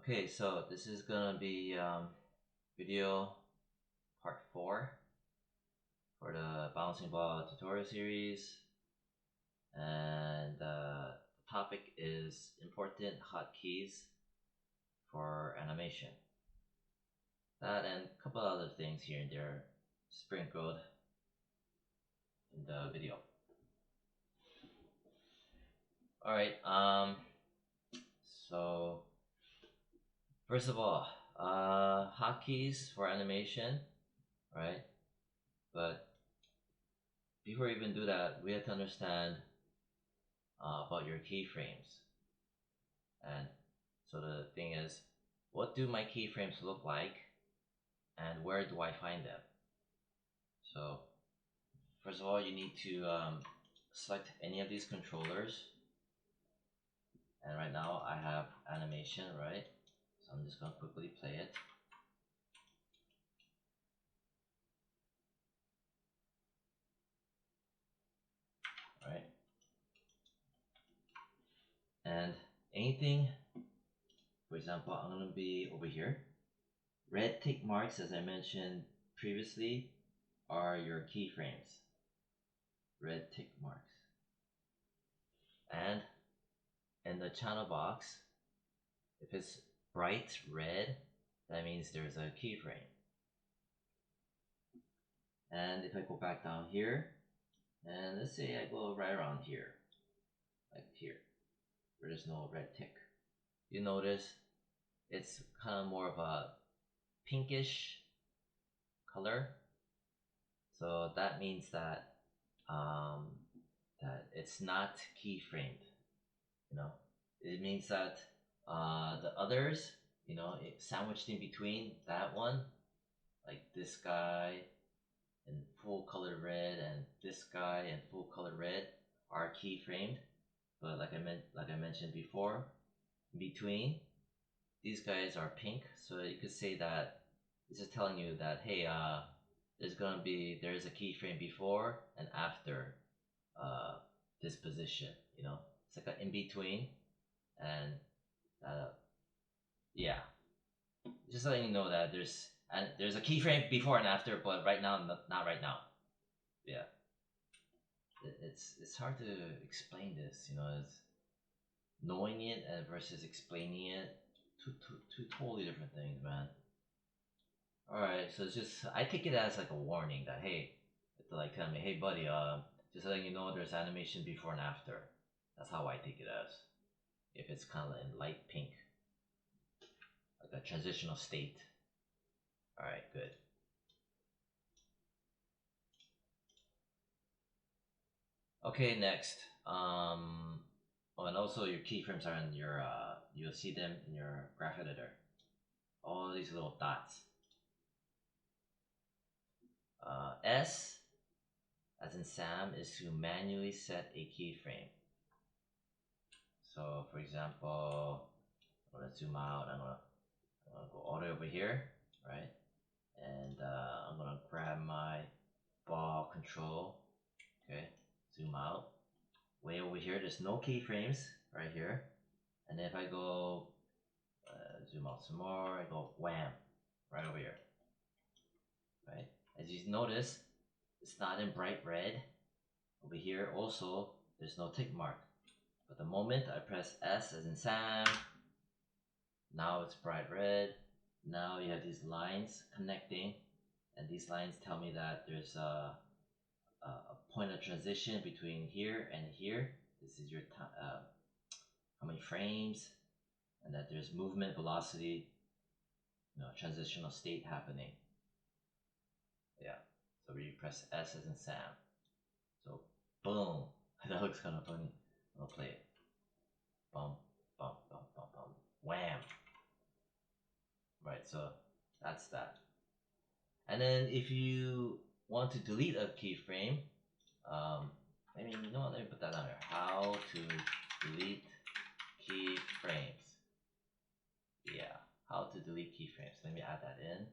Okay, so this is gonna be video part 4 for the bouncing ball tutorial series, and the topic is important hotkeys for animation. That and a couple other things here and there sprinkled in the video. Alright, so first of all, hotkeys for animation, right? But before we even do that, we have to understand about your keyframes. And so the thing is, what do my keyframes look like, and where do I find them? So first of all, you need to select any of these controllers. And right now I have animation, right? So I'm just gonna quickly play it. Right? And anything, for example, I'm gonna be over here. Red tick marks, as I mentioned previously, are your keyframes. Red tick marks. And in the channel box, if it's bright red, that means there's a keyframe. And if I go back down here, and let's say I go right around here, like here, where there's no red tick, you notice it's kind of more of a pinkish color. So that means that that it's not keyframed. It means that the others, sandwiched in between that one, like this guy in full color red and this guy in full color red, are keyframed. But like I mentioned before, in between these guys are pink. So you could say that this is telling you that, hey, there's a keyframe before and after this position. It's like an in between, and yeah, just letting you know that there's a keyframe before and after, but right now, not right now. Yeah, it's hard to explain this. It's knowing it and versus explaining it, two totally different things, man. All right, so it's just, I take it as like a warning that, hey, it's like telling me, hey buddy, just letting you know there's animation before and after. That's how I take it as. If it's kind of in light pink, like a transitional state. All right, good. Okay, next. Oh, and also your keyframes are in your, you'll see them in your graph editor. All these little dots. S, as in Sam, is to manually set a keyframe. So, for example, I'm gonna zoom out. I'm gonna go all the way over here, right? And I'm gonna grab my ball control. Okay, zoom out. Way over here, there's no keyframes right here. And if I go zoom out some more, I go wham, right over here. Right? As you notice, it's not in bright red. Over here also, there's no tick mark. But the moment I press S as in Sam, now it's bright red. Now you have these lines connecting, and these lines tell me that there's a point of transition between here and here. This is your how many frames, and that there's movement velocity, transitional state happening. Yeah. So where you press S as in Sam. So boom. That looks kind of funny. I'll play it. Bum, bum, bum, bum, bum. Wham. Right, so that's that. And then if you want to delete a keyframe, let me put that down here. How to delete keyframes. Yeah, how to delete keyframes. Let me add that in.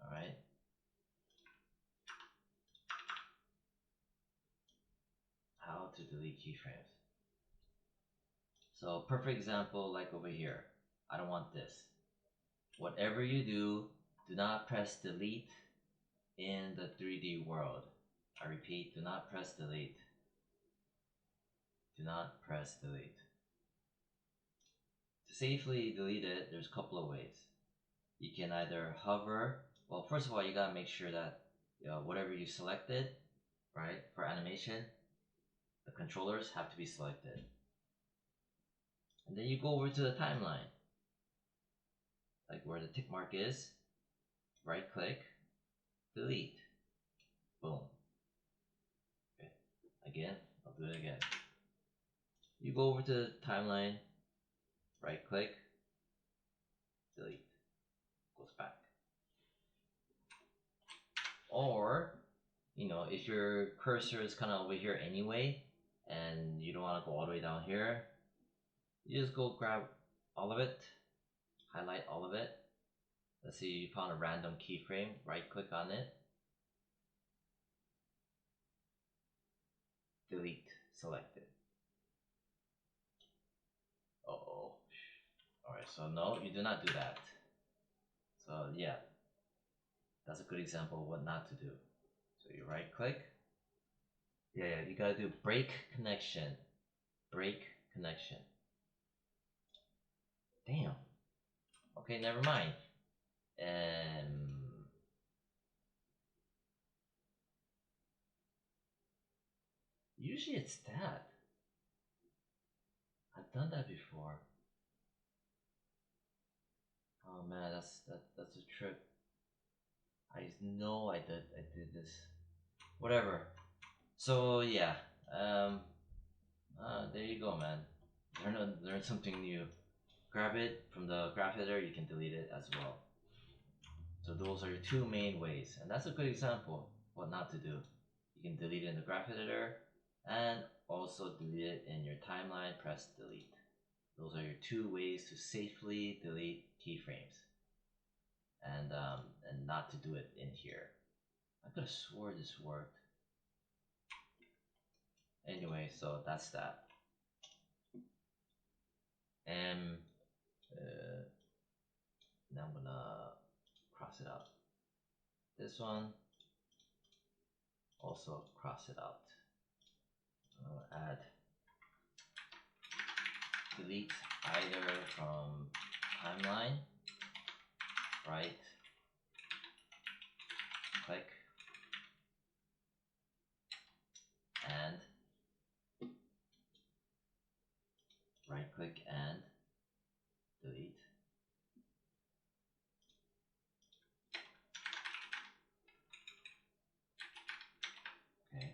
All right. How to delete keyframes. So perfect example, like over here. I don't want this. Whatever you do not press delete in the 3D world. I repeat, do not press delete. Do not press delete. To safely delete it, there's a couple of ways. You can either hover. Well, first of all, you gotta make sure that whatever you selected, right, for animation, the controllers have to be selected. And then you go over to the timeline, like where the tick mark is, right click, delete, boom. Okay. Again, I'll do it again. You go over to the timeline, right click, delete, goes back. Or, if your cursor is kind of over here anyway, and you don't want to go all the way down here, you just go grab all of it, highlight all of it. Let's say you found a random keyframe, right click on it, delete, select it. Uh-oh. Alright, so no, you do not do that. So yeah, that's a good example of what not to do. So you right click. Yeah, you gotta do break connection. Break connection. Damn. Okay, never mind. Usually it's that. I've done that before. Oh man, that's a trip. I know I did this. Whatever. So yeah, there you go, man. Learn something new. Grab it from the graph editor. You can delete it as well. So those are your two main ways, and that's a good example of what not to do. You can delete it in the graph editor, and also delete it in your timeline. Press delete. Those are your two ways to safely delete keyframes, and not to do it in here. I could have swore this worked. Anyway, so that's that. And now I'm gonna cross it out. This one, also cross it out. I'll add delete either from timeline, right click, and right click and delete. Okay,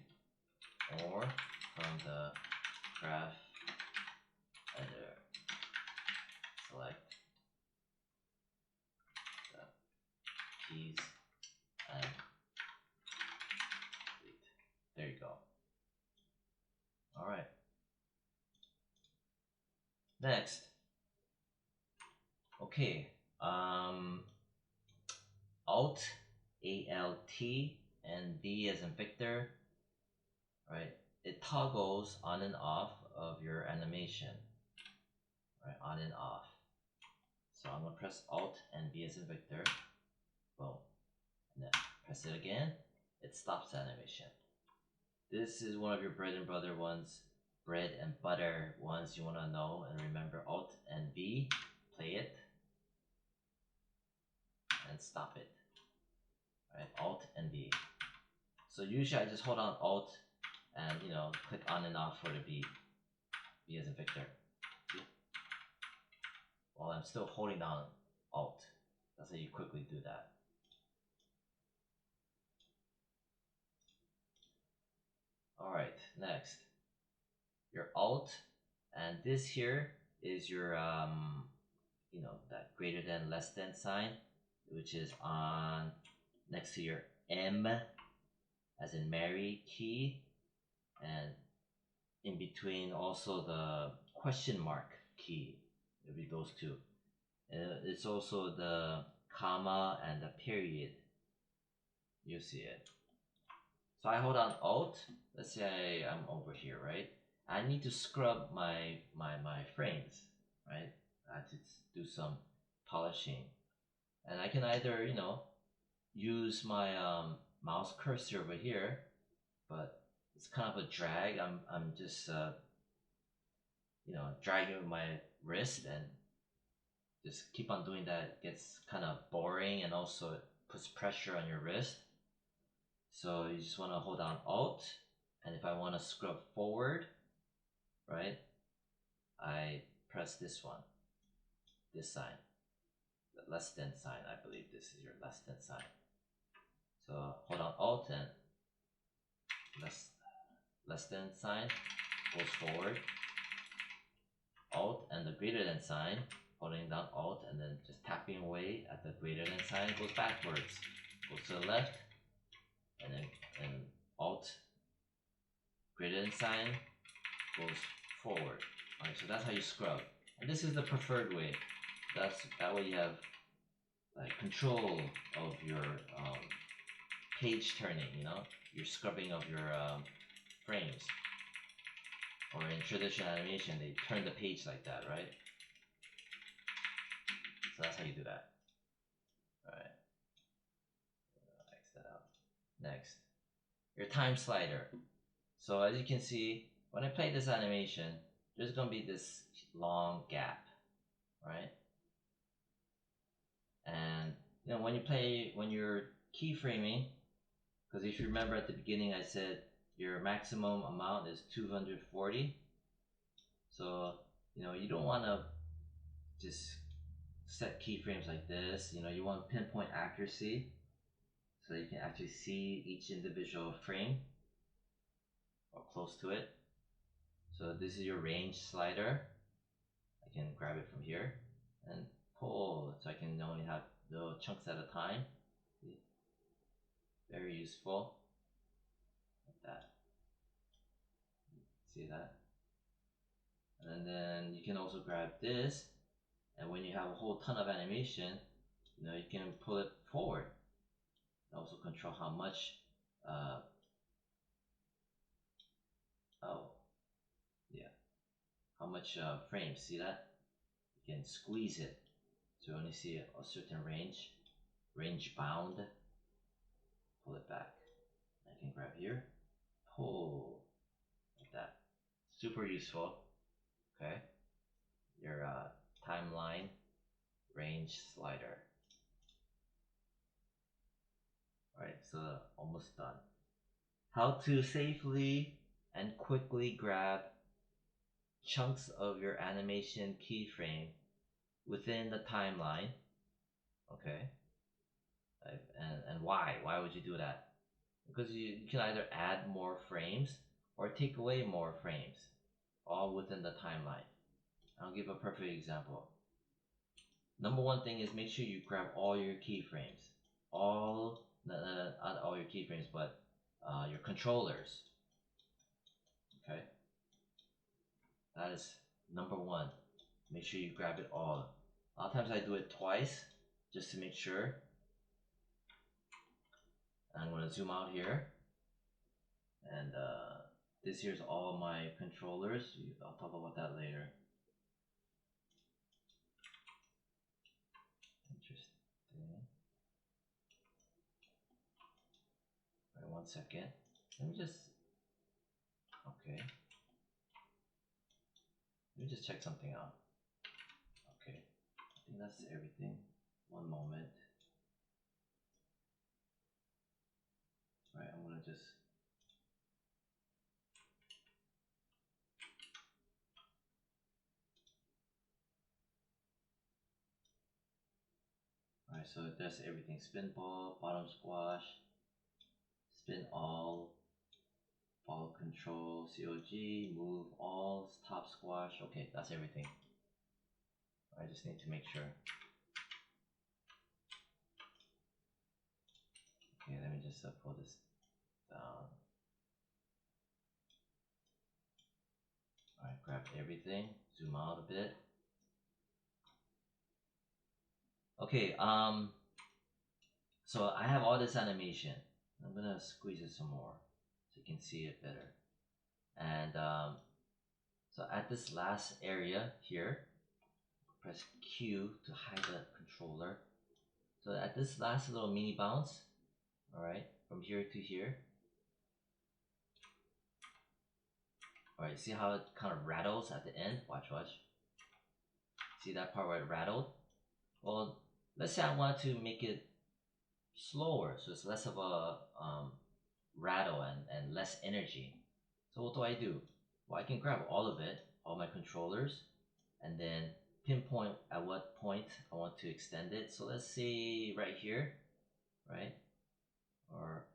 or from the graph editor, select the keys and delete. There you go. All right. Next. Okay. Alt, A-L-T, and V as in Victor. Right. It toggles on and off of your animation. Right. On and off. So I'm gonna press Alt and V as in Victor. Boom. And then press it again. It stops the animation. This is one of your bread and butter ones. Bread and butter ones you want to know and remember. Alt and V, play it and stop it. Right, Alt and V. So usually I just hold on Alt and click on and off for the V. V as in Victor. See? While I'm still holding down Alt. That's how you quickly do that. Alright, next. Your Alt, and this here is your that greater than less than sign, which is on next to your M as in Mary key, and in between also the question mark key. It'll be those two. And it's also the comma and the period. You see it. So I hold on Alt. Let's say I'm over here, right? I need to scrub my frames, right? I have to do some polishing, and I can either use my mouse cursor over here, but it's kind of a drag. I'm just dragging with my wrist, and just keep on doing that. It gets kind of boring, and also it puts pressure on your wrist. So you just want to hold down Alt, and if I want to scrub forward, right, I press this one, this sign, the less than sign. I believe this is your less than sign. So hold on Alt, and less than sign goes forward. Alt and the greater than sign, holding down Alt and then just tapping away at the greater than sign goes backwards. Goes to the left, and then Alt, greater than sign goes forward. Alright, so that's how you scrub. And this is the preferred way. That way you have like control of your page turning, your scrubbing of your frames. Or in traditional animation, they turn the page like that, right? So that's how you do that. Alright. X that out. Next, your time slider. So as you can see, when I play this animation, there's gonna be this long gap, right? And when you're keyframing, because if you remember at the beginning I said your maximum amount is 240. So you don't want to just set keyframes like this. You want pinpoint accuracy so you can actually see each individual frame or close to it. So this is your range slider. I can grab it from here and pull, so I can only have little chunks at a time. Very useful. Like that. See that? And then you can also grab this, and when you have a whole ton of animation, you can pull it forward. Also control how much how much frames. See that? You can squeeze it so you only see a certain range bound. Pull it back. I can grab here, pull, like that. Super useful. Okay, your timeline range slider. Alright, so almost done. How to safely and quickly grab chunks of your animation keyframe within the timeline. Okay, and why would you do that? Because you can either add more frames or take away more frames, all within the timeline. I'll give a perfect example. Number one thing is make sure you grab all your keyframes, not all your keyframes, but your controllers. Okay, that is number one. Make sure you grab it all. A lot of times I do it twice just to make sure. I'm going to zoom out here, and this here's all my controllers. I'll talk about that later. Interesting. Wait 1 second. Let me just, okay. Let me just check something out. Okay, I think that's everything. One moment. Alright, I'm gonna just Alright, so that's everything. Spin ball, bottom squash, spin all, ball control, COG, move all, top squash. Okay, that's everything. I just need to make sure. Okay, let me just pull this down. Alright, grab everything, zoom out a bit. Okay, so I have all this animation. I'm gonna squeeze it some more so you can see it better. And So at this last area here, press Q to hide the controller. So at this last little mini bounce, alright, from here to here. Alright, see how it kind of rattles at the end? Watch. See that part where it rattled? Well, let's say I want to make it slower, so it's less of a rattle and less energy. So what do? Well, I can grab all of it, all my controllers, and then pinpoint at what point I want to extend it. So let's say right here, right? Or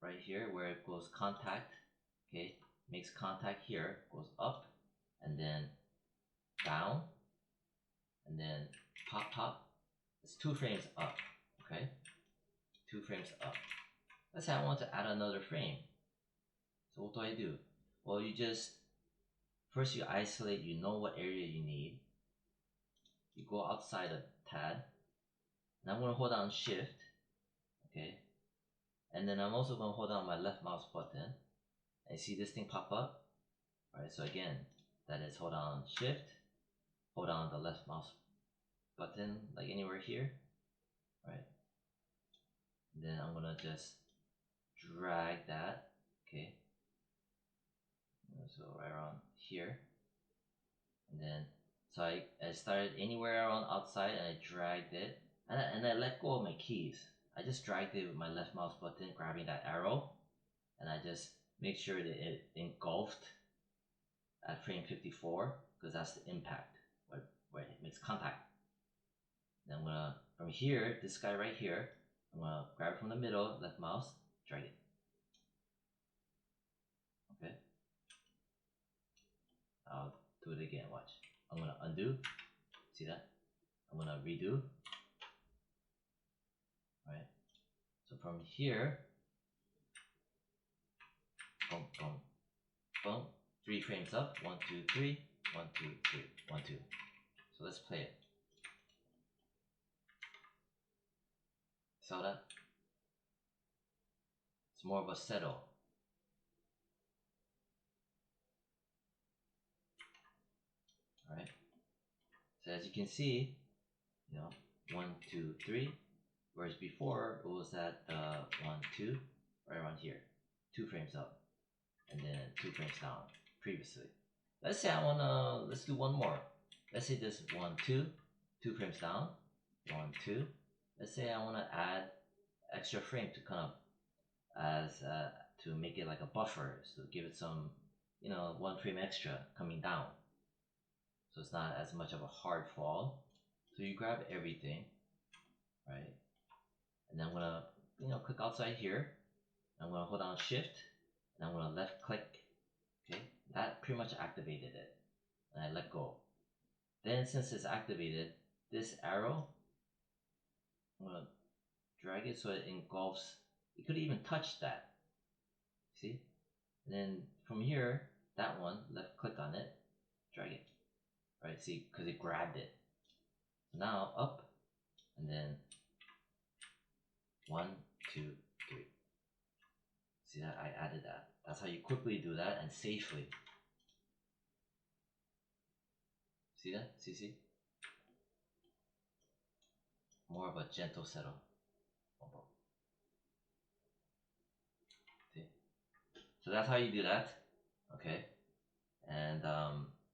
right here where it goes contact, okay? Makes contact here, goes up, and then down, and then pop. It's 2 frames up, okay? 2 frames up. Let's say I want to add another frame. So what do? Well, you just, first you isolate, you know what area you need. You go outside of tad, and I'm going to hold down shift, okay? And then I'm also going to hold down my left mouse button, and see this thing pop up? Alright, so again, that is hold down shift, hold down the left mouse button, like anywhere here, right? And then I'm going to just drag that, okay? So right around here, and then so I started anywhere around outside, and I dragged it, and I let go of my keys. I just dragged it with my left mouse button, grabbing that arrow, and I just make sure that it engulfed at frame 54, because that's the impact where it makes contact. Then I'm gonna, from here, this guy right here, I'm gonna grab it from the middle, left mouse, drag it. Okay. I'll do it again, watch. I'm gonna undo, see that? I'm gonna redo, right? So from here, boom, 3 frames up, 1, 2, 3, 1, 2, 3, 1, 2. So let's play it. Saw that? It's more of a settle. Alright? So as you can see, 1, 2, 3. Whereas before it was at 1, 2, right around here. 2 frames up. And then 2 frames down previously. Let's say I wanna, let's do one more. Let's say this 1, 2, 2 frames down, 1, 2. Let's say I wanna add extra frame to kind of to make it like a buffer, so give it some 1 frame extra coming down, so it's not as much of a hard fall. So you grab everything, right, and then I'm gonna click outside here. I'm gonna hold down shift, and I'm gonna left click. Okay, that pretty much activated it, and I let go. Then since it's activated, this arrow, I'm gonna drag it so it engulfs. You could even touch that, see? And then from here, that one, left click on it, drag it, right? See, because it grabbed it. So now up, and then 1, 2, 3. See that? I added that. That's how you quickly do that and safely. See that? See? More of a gentle settle. See? So that's how you do that. Okay. And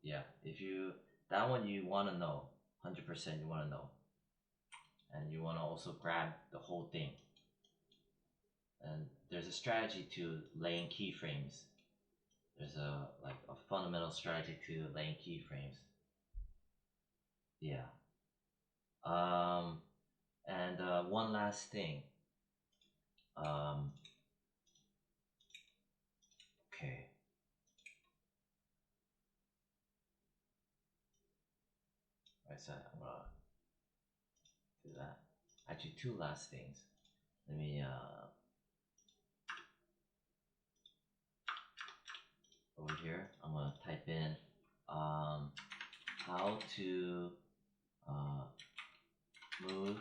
yeah, if you, that one you want to know, 100% you want to know. And you want to also grab the whole thing. And there's a strategy to laying keyframes. There's a fundamental strategy to laying keyframes. Yeah. And one last thing. Okay. Right, so I'm gonna do that. Actually, 2 last things. Let me over here. I'm gonna type in how to move,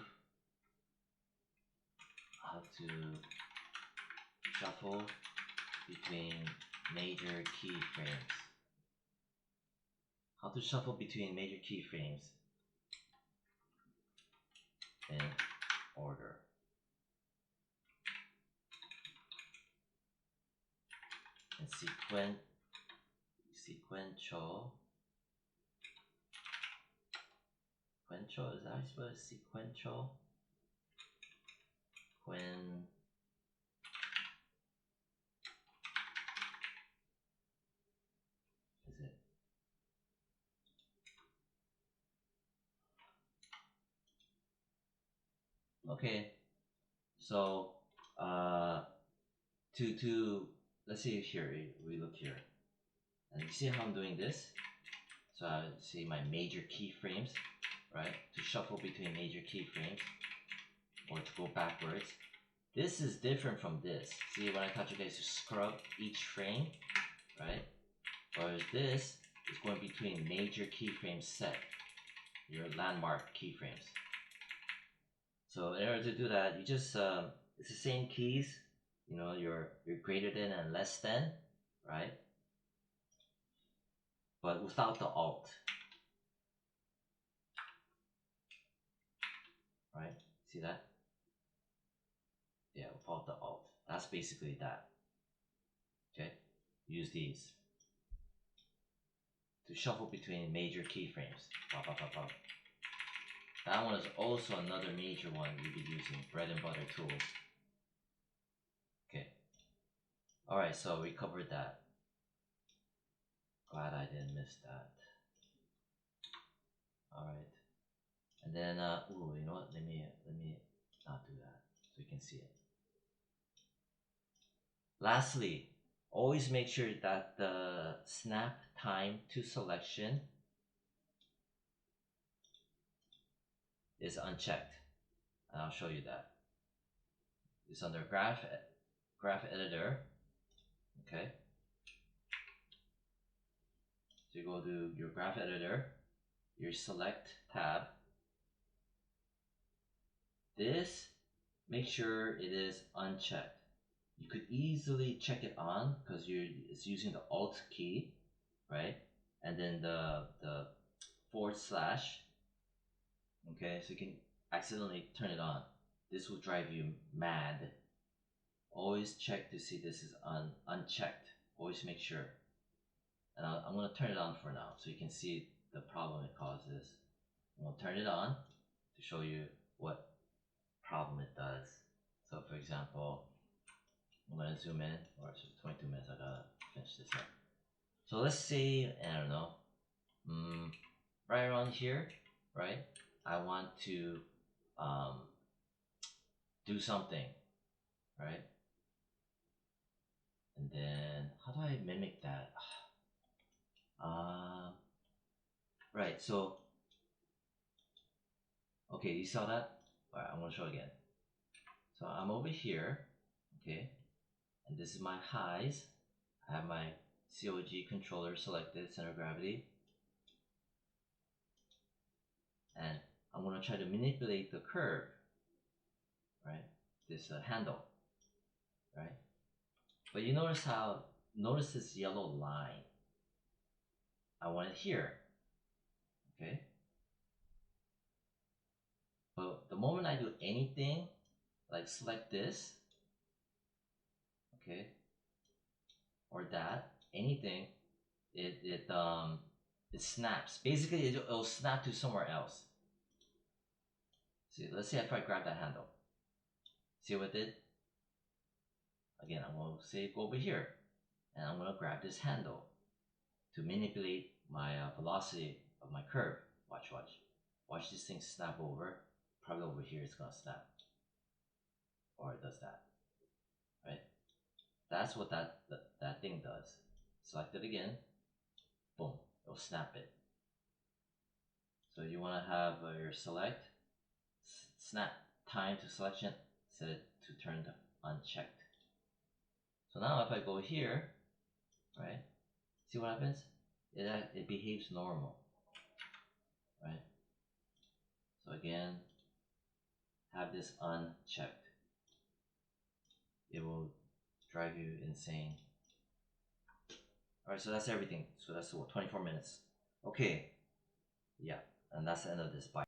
how to shuffle between major keyframes. how to shuffle between major keyframes in order. And sequential, is that how you spell it? Sequential, is it? Okay, so to let's see here, we look here, and you see how I'm doing this. So I see my major keyframes, right? To shuffle between major keyframes or to go backwards. This is different from this. See, when I taught you guys to scrub each frame, right? Whereas this is going between major keyframe set, your landmark keyframes. So in order to do that, you just it's the same keys, you know, your greater than and less than, right? But without the alt, right? See that? Yeah, without the alt. That's basically that. Okay, use these to shuffle between major keyframes. Pop, pop, pop, pop. That one is also another major one you'll be using, bread and butter tools. Okay. Alright, so we covered that. Glad I didn't miss that. Alright. And then, ooh, you know what? Let me not do that so you can see it. Lastly, always make sure that the snap time to selection is unchecked. And I'll show you that. It's under graph editor. Okay. So you go to your graph editor, your select tab. This, make sure it is unchecked. You could easily check it on because it's using the Alt key, right? And then the /. Okay, so you can accidentally turn it on. This will drive you mad. Always check to see this is unchecked. Always make sure. And I'm going to turn it on for now so you can see the problem it causes. I'm going to turn it on to show you what problem it does. So for example, I'm going to zoom in, or it's just 22 minutes, I gotta finish this up. So let's say, I don't know, right around here, right? I want to do something, right? And then, how do I mimic that? Right, so, okay, you saw that? All right, I'm gonna show again. So I'm over here, okay? And this is my highs. I have my COG controller selected, center of gravity. And I'm gonna try to manipulate the curve, right? This handle, right? But you notice this yellow line. I want it here, okay? But the moment I do anything, like select this, okay, or that, anything, it snaps. Basically, it'll snap to somewhere else. See, let's say if I grab that handle. See what it did? Again, I'm going to say go over here, and I'm going to grab this handle to manipulate my velocity of my curve. Watch, watch. Watch this thing snap over. Probably over here it's going to snap. Or it does that. Right? That's what that thing does. Select it again. Boom. It'll snap it. So you want to have your select, snap time to selection, set it to turn to unchecked. So now if I go here, right, see what happens? It behaves normal, right? So again, have this unchecked. It will drive you insane. Alright, so that's everything. So that's what, 24 minutes. Okay, yeah, and that's the end of this bite.